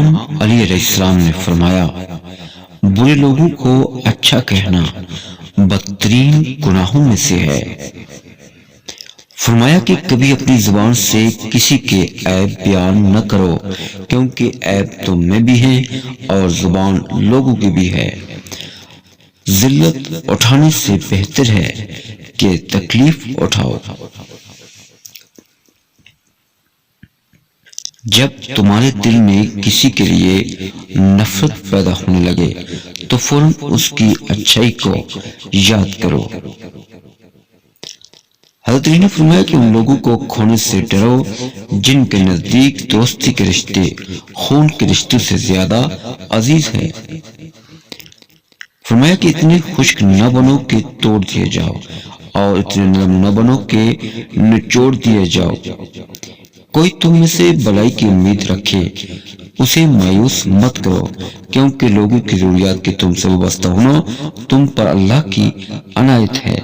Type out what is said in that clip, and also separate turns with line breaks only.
امام علی علیہ السلام نے فرمایا، برے لوگوں کو اچھا کہنا بدترین گناہوں میں سے ہے۔ فرمایا کہ کبھی اپنی زبان سے کسی کے عیب بیان نہ کرو، کیونکہ عیب تم میں بھی ہے اور زبان لوگوں کی بھی ہے۔ ذلت اٹھانے سے بہتر ہے کہ تکلیف اٹھاؤ۔ جب تمہارے دل میں کسی کے لیے نفرت پیدا ہونے لگے تو فوراً اس کی اچھائی کو یاد کرو۔ حضرت علی نے فرمایا کہ ان لوگوں کو کھونے سے ڈرو جن کے نزدیک دوستی کے رشتے خون کے رشتوں سے زیادہ عزیز ہے۔ فرمایا کہ اتنے خشک نہ بنو کہ توڑ دیے جاؤ اور اتنے نرم نہ بنو کہ نچوڑ دیے جاؤ۔ کوئی تم میں سے بلائی کی امید رکھے اسے مایوس مت کرو، کیونکہ لوگوں کی ضروریات کے تم سے وابستہ ہونا تم پر اللہ کی عنایت ہے۔